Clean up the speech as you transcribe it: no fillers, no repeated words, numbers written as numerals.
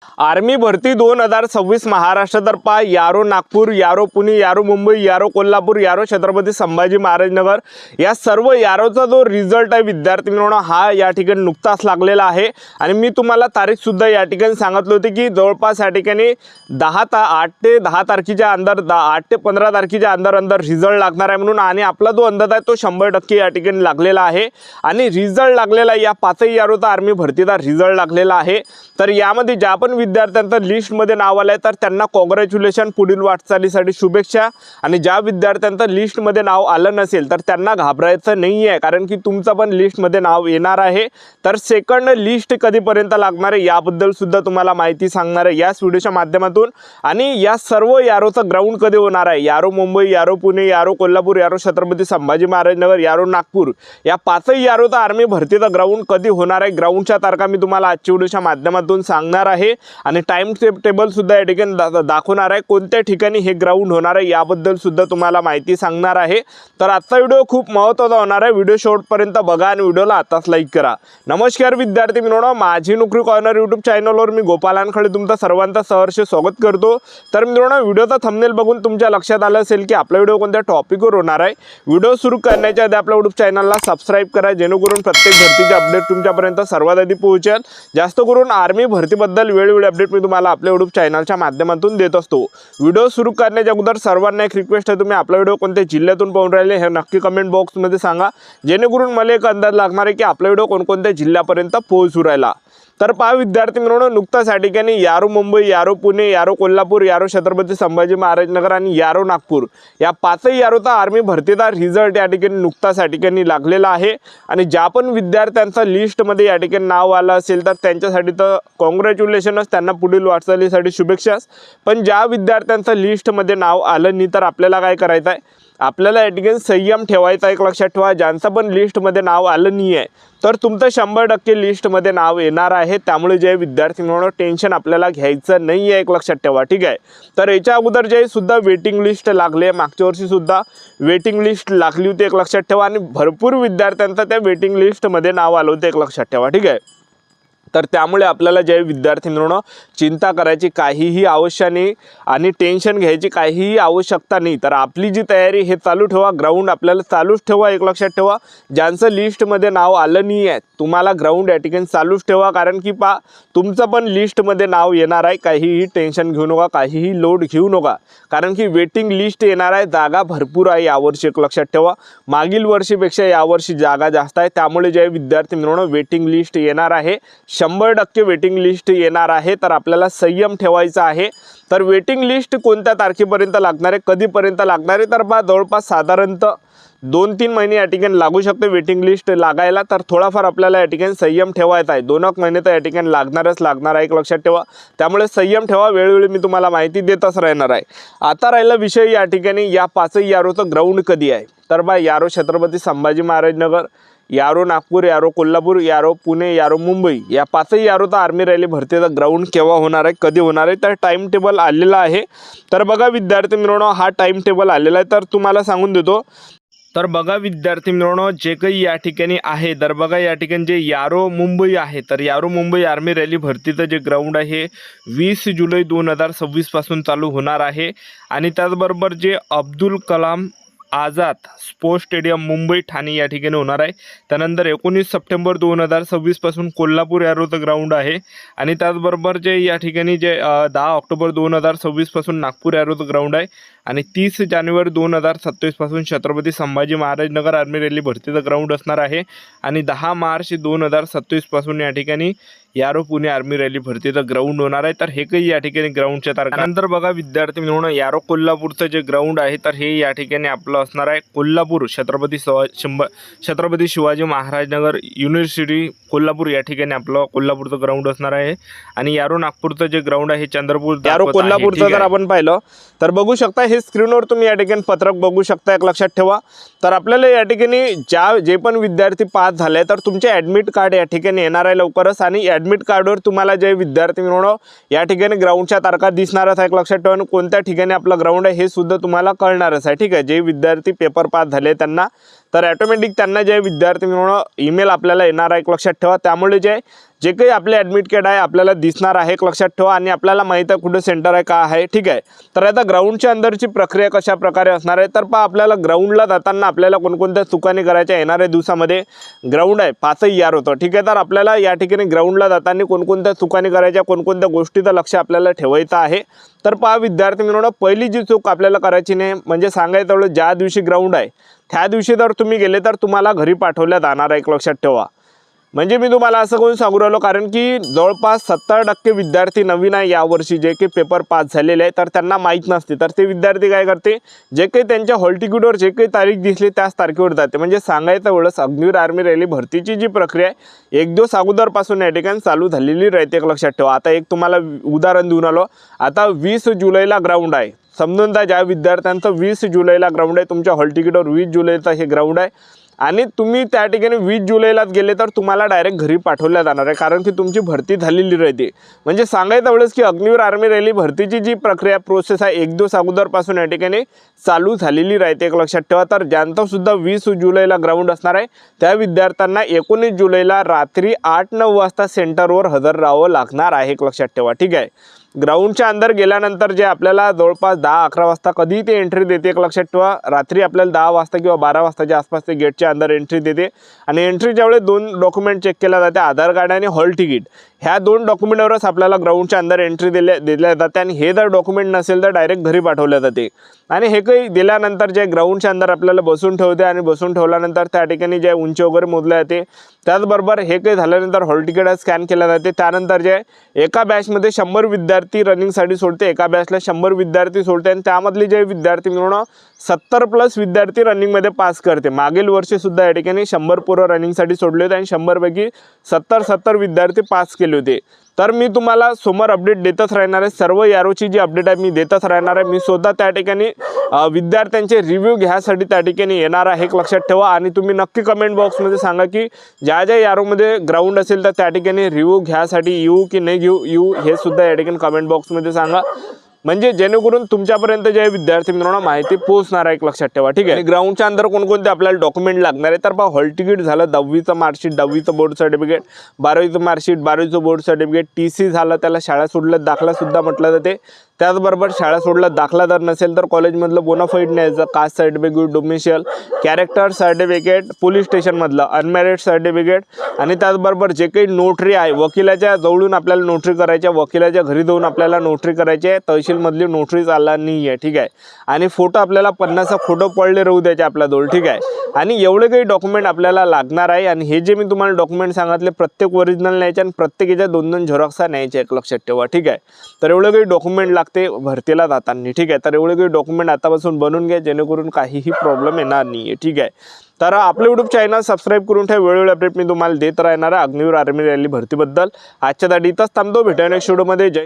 Army भरती 2026 महाराष्ट्रतर्फा यारो नागपूर, यारो पुणे, यारो मुंबई, यारो कोल्हापूर, यारो छत्रपती संभाजी महाराजनगर या सर्व यारोचा जो रिझल्ट आहे विद्यार्थी मित्रांनो हा या ठिकाणी नुकताच लागलेला आहे। आणि मी तुम्हाला तारीख सुद्धा या ठिकाणी सांगितली होती की जवळपास या ठिकाणी 8 ते 10 तारखेच्या अंदर 8 ते 15 तारखेच्या अंदर रिझल्ट लागणार आहे म्हणून। आणि आपला जो अंदाज आहे तो 100% या ठिकाणी लागलेला आहे। आणि रिझल्ट लागलेला या पाचही यारोचा आर्मी भरतीचा रिझल्ट लागलेला आहे। तर यामध्ये ज्या पण विद्यार्थ्यांचं लिस्टमध्ये नाव आलं आहे तर त्यांना कॉंग्रॅच्युलेशन, पुढील वाटचालीसाठी शुभेच्छा। आणि ज्या विद्यार्थ्यांचं लिस्टमध्ये नाव आलं नसेल तर त्यांना घाबरायचं नाही आहे, कारण की तुमचं पण लिस्टमध्ये नाव येणार आहे। तर सेकंड लिस्ट कधीपर्यंत लागणार आहे याबद्दल सुद्धा तुम्हाला माहिती सांगणार आहे याच व्हिडिओच्या माध्यमातून। आणि या सर्व यारोचं ग्राउंड कधी होणार आहे, यारो मुंबई, यारो पुणे, यारो कोल्हापूर, यारो छत्रपती संभाजी महाराजनगर, यारो नागपूर या पाचही यारोचा आर्मी भरतीचा ग्राउंड कधी होणार आहे, ग्राउंडच्या तारखा मी तुम्हाला आजच्या व्हिडिओच्या माध्यमातून सांगणार आहे। आणि टाइम टेबल सुद्धा या ठिकाणी दाखवणार आहे, कोणत्या ठिकाणी हे ग्राउंड होणार आहे याबद्दल सुद्धा तुम्हाला माहिती सांगणार आहे। तर आजचा व्हिडिओ खूप महत्त्वाचा होणार आहे, व्हिडिओ शेवटपर्यंत बघा आणि व्हिडिओला आताच लाईक करा। नमस्कार विद्यार्थी मित्रांनो, माझी नोकरी कॉर्नर यूट्यूब चॅनलवर मी गोपाल वानखडे तुमचं सर्वांचं सहर्ष स्वागत करतो। तर मित्रांनो, व्हिडिओचा थंबनेल बघून तुमच्या लक्षात आलं असेल की आपला व्हिडिओ कोणत्या टॉपिकवर होणार आहे। व्हिडिओ सुरू करण्याच्या आधी आपल्या यूट्यूब चॅनलला सबस्क्राइब करा, जेणेकरून प्रत्येक भरतीचे अपडेट तुमच्यापर्यंत सर्वात आधी पोहोचेल। जास्त करून आर्मी भरतीबद्दल वेळोवेळी अपडेट मी तुम्हाला आपल्या यूट्यूब चॅनलच्या माध्यमातून देत असतो। व्हिडिओ सुरू करण्याच्या अगोदर सर्वांना एक रिक्वेस्ट आहे, तुम्ही आपला व्हिडिओ कोणत्या जिल्ह्यातून पाहून राहिले हे नक्की कमेंट बॉक्समध्ये सांगा, जेणेकरून मला एक अंदाज लागणार आहे की आपला व्हिडिओ कोणकोणत्या जिल्ह्यापर्यंत पोहोचू राहिला। तर पहा विद्यार्थी मित्रांनो, नुकताच या ठिकाणी यारो मुंबई, यारो पुणे, यारो कोल्हापूर, यारो छत्रपती संभाजी महाराजनगर आणि यारो नागपूर या पाचही यारोचा आर्मी भरतीचा रिझल्ट या ठिकाणी नुकताच या ठिकाणी लागलेला आहे। आणि ज्या पण विद्यार्थ्यांचं लिस्टमध्ये या ठिकाणी नाव आलं असेल तर त्यांच्यासाठी तर कॉंग्रॅच्युलेशनच, त्यांना पुढील वाटचालीसाठी शुभेच्छा। पण ज्या विद्यार्थ्यांचं लिस्टमध्ये नाव आलं नाही तर आपल्याला काय करायचं आहे, आपल्याला या ठिकाणी संयम ठेवायचा। एक लक्षात ठेवा, ज्यांचं पण लिस्टमध्ये नाव आलं नाही आहे तर तुमचं 100% लिस्टमध्ये नाव येणार आहे। त्यामुळे जे विद्यार्थी मित्रांनो टेन्शन आपल्याला घ्यायचं नाही आहे, एक लक्षात ठेवा, ठीक आहे। तर याच्या अगोदर जे सुद्धा वेटिंग लिस्ट लागले, मागच्या वर्षी सुद्धा वेटिंग लिस्ट लागली होती, एक लक्षात ठेवा। आणि भरपूर विद्यार्थ्यांचं त्या वेटिंग लिस्टमध्ये नाव आलं होतं, एक लक्षात ठेवा, ठीक आहे। तर त्यामुळे आपल्याला जे विद्यार्थी मित्रांनो चिंता करायची काहीही आवश्यक नाही आणि टेन्शन घ्यायची काहीही आवश्यकता नाही। तर आपली जी तयारी हे चालू ठेवा, ग्राउंड आपल्याला चालूच ठेवा, एक लक्षात ठेवा। ज्यांचं लिस्टमध्ये नाव आलं नाही आहे तुम्हाला ग्राउंड या ठिकाणी चालूच ठेवा, कारण की तुमचं पण लिस्टमध्ये नाव येणार आहे। काहीही टेन्शन घेऊ नका, काहीही लोड घेऊ नका, कारण की वेटिंग लिस्ट येणार आहे, जागा भरपूर आहे यावर्षी, एक लक्षात ठेवा। मागील वर्षीपेक्षा यावर्षी जागा जास्त आहे, त्यामुळे जे विद्यार्थी मित्रांनो वेटिंग लिस्ट येणार आहे, 100% वेटिंग लिस्ट येणार आहे। तर आपल्याला संयम ठेवायचा आहे। तर वेटिंग लिस्ट कोणत्या तारखेपर्यंत लागणार आहे, कधीपर्यंत लागणार आहे, तर जवळपास साधारणतः 2-3 महिने या ठिकाणी लागू शकते वेटिंग लिस्ट लागायला। तर थोडाफार आपल्याला या ठिकाणी संयम ठेवायचा आहे, 2 महिने तर या ठिकाणी लागणार आहे, एक लक्षात ठेवा। त्यामुळे संयम ठेवा, वेळोवेळी मी तुम्हाला माहिती देतच राहणार आहे। आता राहिला विषय या ठिकाणी या पाचही यारोचं ग्राउंड कधी आहे, तर यारो छत्रपती संभाजी महाराजनगर, यारो नागपूर, यारो कोल्हापूर, यारो पुणे, यारो मुंबई या पाचही यारोचा आर्मी रॅली भरतीचा ग्राउंड केव्हा होणार आहे, कधी होणार आहे, तर टाइम टेबल आलेला आहे। तर बघा विद्यार्थी मित्रांनो, हा टाइम टेबल आलेला आहे, तर तुम्हाला सांगून देतो। तर बघा विद्यार्थी मित्रांनो, जे काही या ठिकाणी आहे, तर बघा या ठिकाणी जे यारो मुंबई आहे, तर यारो मुंबई आर्मी रॅली भरतीचं जे ग्राउंड आहे 20 जुलै 2026 पासून चालू होणार आहे। आणि त्याचबरोबर जे अब्दुल कलाम आझाद स्पोर्ट्स स्टेडियम मुंबई ठाणे या ठिकाणी होणार आहे। त्यानंतर 19 सप्टेंबर 2026 पासून कोल्हापूर यारोचं ग्राउंड आहे। आणि त्याचबरोबर जे या ठिकाणी जे 10 ऑक्टोबर 2026 पासून नागपूर यारोचं ग्राउंड आहे। आणि 30 जानेवारी 2027 पासून छत्रपती संभाजी महाराजनगर आर्मी रॅली भरतीचं ग्राउंड असणार आहे। आणि 10 मार्च 2027 पासून या ठिकाणी यारो पुणे आर्मी रॅली भरतीचं ग्राउंड होणार आहे। तर हे काही या ठिकाणी ग्राउंडच्या तारखा। नंतर बघा विद्यार्थी मित्रांनो, यारो कोल्हापूरचं जे ग्राउंड आहे तर हे या ठिकाणी आपलं असणार आहे कोल्हापूर छत्रपती शिवाजी महाराजनगर युनिव्हर्सिटी कोल्हापूर या ठिकाणी आपलं कोल्हापूरचं ग्राउंड असणार आहे। आणि यारो नागपूरचं जे ग्राउंड आहे चंद्रपूर, यारो कोल्हापूरचं जर आपण पाहिलं तर बघू शकता, हे स्क्रीनवर तुम्ही या ठिकाणी पत्रक बघू शकता, एक लक्षात ठेवा। तर आपल्याला या ठिकाणी जे पण विद्यार्थी पास झाले तर तुमचे ॲडमिट कार्ड या ठिकाणी येणार आहे लवकरच। आणि ॲडमिट कार्डवर तुम्हाला जे विद्यार्थी मित्रांनो या ठिकाणी ग्राउंडच्या तारखा दिसणारच आहे, एक लक्षात ठेवा। कोणत्या ठिकाणी आपलं ग्राउंड आहे हे सुद्धा तुम्हाला कळणारच आहे, ठीक आहे। जे विद्यार्थी पेपर पास झाले त्यांना तर ऑटोमॅटिक त्यांना जे विद्यार्थी मिळवणं ईमेल आपल्याला येणार आहे, एक लक्षात ठेवा। त्यामुळे जे काही आपले ॲडमिट कार्ड आहे आपल्याला दिसणार आहे, एक लक्षात ठेवा। आणि आपल्याला माहिती आहे कुठे सेंटर आहे, का आहे, ठीक आहे। तर आता ग्राउंडच्या अंदरची प्रक्रिया कशा प्रकारे असणार आहे, तर पहा आपल्याला ग्राउंडला जाताना आपल्याला कोणकोणत्या चुकांनी करायच्या येणाऱ्या दिवसामध्ये। ग्राउंड आहे 5 यार होतं, ठीक आहे। तर आपल्याला या ठिकाणी ग्राउंडला जाताना कोणकोणत्या चुकांनी करायच्या, कोणकोणत्या गोष्टीचं लक्ष आपल्याला ठेवायचं आहे। तर पहा विद्यार्थी मित्रांनो, पहिली जी चूक आपल्याला करायची नाही म्हणजे सांगायचं तेवढं ज्या दिवशी ग्राउंड आहे त्या दिवशी जर तुम्ही गेले तर तुम्हाला घरी पाठवल्या जाणार आहे, एक लक्षात ठेवा। म्हणजे मी तुम्हाला असं करून सांगू राहिलो कारण की जवळपास 70% विद्यार्थी नवीन आहे यावर्षी जे काही पेपर पास झालेले आहे, तर त्यांना माहीत नसते। तर ते विद्यार्थी काय करते, जे काही त्यांच्या हॉल तिकीटवर जे काही तारीख दिसली त्याच तारखेवर जाते। म्हणजे सांगायचं वेळेस अग्निवीर आर्मी रॅली भरतीची जी प्रक्रिया आहे 1 दिवस अगोदरपासून या ठिकाणी चालू झालेली राहते, एक लक्षात ठेवा। आता एक तुम्हाला उदाहरण देऊन आलो, आता 20 जुलैला ग्राउंड आहे, समजून जा ज्या विद्यार्थ्यांचं 20 जुलैला ग्राउंड आहे, तुमच्या हॉल तिकीटवर 20 जुलैचा हे ग्राउंड आहे आणि तुम्ही त्या ठिकाणी 20 जुलैलाच गेले तर तुम्हाला डायरेक्ट घरी पाठवल्या जाणार आहे, कारण की तुमची भरती झालेली राहते। म्हणजे सांगायचं वेळेस की अग्निवीर आर्मी रॅली भरतीची जी प्रक्रिया प्रोसेस आहे 1 दिवस अगोदरपासून या ठिकाणी चालू झालेली राहते, एक लक्षात ठेवा। तर ज्यांचा सुद्धा 20 जुलैला ग्राउंड असणार आहे त्या विद्यार्थ्यांना 19 जुलैला रात्री 8-9 वाजता सेंटरवर हजर राहावं लागणार आहे, एक लक्षात ठेवा, ठीक आहे। ग्राउंडच्या अंदर गेल्यानंतर जे आपल्याला जवळपास 10-11 वाजता कधी ते एंट्री देते, एक लक्षात ठेवा। रात्री आपल्याला 10 वाजता किंवा 12 वाजताच्या आसपास ते गेटच्या अंदर एंट्री देते आणि एंट्रीच्या वेळेस 2 डॉक्युमेंट चेक केला जाते, आधार कार्ड आणि हॉल तिकीट। ह्या 2 डॉक्युमेंटवरच आपल्याला ग्राउंडच्या अंदर एंट्री दिल्या जाते आणि हे जर डॉक्युमेंट नसेल तर डायरेक्ट घरी पाठवल्या जाते। आणि हे काही दिल्यानंतर जे ग्राउंडच्या अंदर आपल्याला बसून ठेवते आणि बसून ठेवल्यानंतर त्या ठिकाणी जे उंची वगैरे मोजल्या जाते। त्याचबरोबर हे काही झाल्यानंतर हॉल तिकीट स्कॅन केला जाते। त्यानंतर जे एका बॅचमध्ये 100 विद्यार्थी रनिंगसाठी सोडते, एका बॅचला 100 विद्यार्थी सोडते आणि त्यामधले जे विद्यार्थी मिळून 70+ विद्यार्थी रनिंगमध्ये पास करते। मागील वर्षी सुद्धा या ठिकाणी 100 पोरं रनिंगसाठी सोडले होते आणि 100 पैकी 70 विद्यार्थी पास केले होते। तर मी तुम्हाला समोर अपडेट देतच राहणार आहे, सर्व यारोची जी अपडेट आहे मी देतच राहणार आहे। मी स्वतः त्या ठिकाणी विद्यार्थ्यांचे रिव्ह्यू घ्यायसाठी त्या ठिकाणी येणार आहे, एक लक्षात ठेवा। आणि तुम्ही नक्की कमेंट बॉक्समध्ये सांगा की ज्या ज्या यारोमध्ये ग्राउंड असेल तर त्या ठिकाणी रिव्ह्यू घ्यायसाठी येऊ की नाही येऊ हे सुद्धा या ठिकाणी कमेंट बॉक्समध्ये सांगा, म्हणजे जेणेकरून तुमच्यापर्यंत जे विद्यार्थी मित्रांनो माहिती पोहोचणार आहे, एक लक्षात ठेवा, ठीक आहे। ग्राउंडच्या अंदर कोणकोणते आपल्याला डॉक्युमेंट लागणार आहे, तर पहा हॉल तिकीट झालं, 10वीचं मार्कशीट, 10वीचं बोर्ड सर्टिफिकेट, 12वीचं मार्कशीट, 12वीचं बोर्ड सर्टिफिकेट, TC झालं, त्याला शाळा सोडलं दाखला सुद्धा म्हटलं जाते। त्याचबरोबर शाळा सोडलं दाखला जर नसेल तर कॉलेजमधलं बोनाफाईड न्यायचं, caste certificate, domicile, character certificate, police स्टेशनमधलं अनमॅरिड सर्टिफिकेट आणि त्याचबरोबर जे काही नोटरी आहे वकिलाच्या जवळून आपल्याला नोटरी करायची आहे, वकिलाच्या घरी जाऊन आपल्याला नोटरी करायची आहे, तहसीलमधली नोटरी चालणार नाही आहे, ठीक आहे। आणि फोटो आपल्याला 50 फोटो पडले राहू द्यायचे आपल्याजवळ, ठीक आहे। आणि एवढे काही डॉक्युमेंट आपल्याला लागणार आहे आणि हे जे मी तुम्हाला डॉक्युमेंट सांगितले प्रत्येक ओरिजिनल न्यायचे आणि प्रत्येकाच्या 2-2 झेरॉक्स न्यायचे, एक लक्षात ठेवा, ठीक आहे। तर एवढे काही डॉक्युमेंट लागते भरतीला जाताना, ठीक आहे। तर एवढे काही डॉक्युमेंट आतापासून बनवून घ्या जेणेकरून काहीही प्रॉब्लेम येणार नाही आहे, ठीक आहे। तर आपले यूट्यूब चॅनल सबस्क्राईब करून ठेवा, वेळोवेळी अपडेट मी तुम्हाला देत राहणार आहे अग्निवीर आर्मी रॅली भरतीबद्दल। आजच्या दाटी इथंच थांबतो, भेटूया नेक्स्ट व्हिडिओमध्ये। जय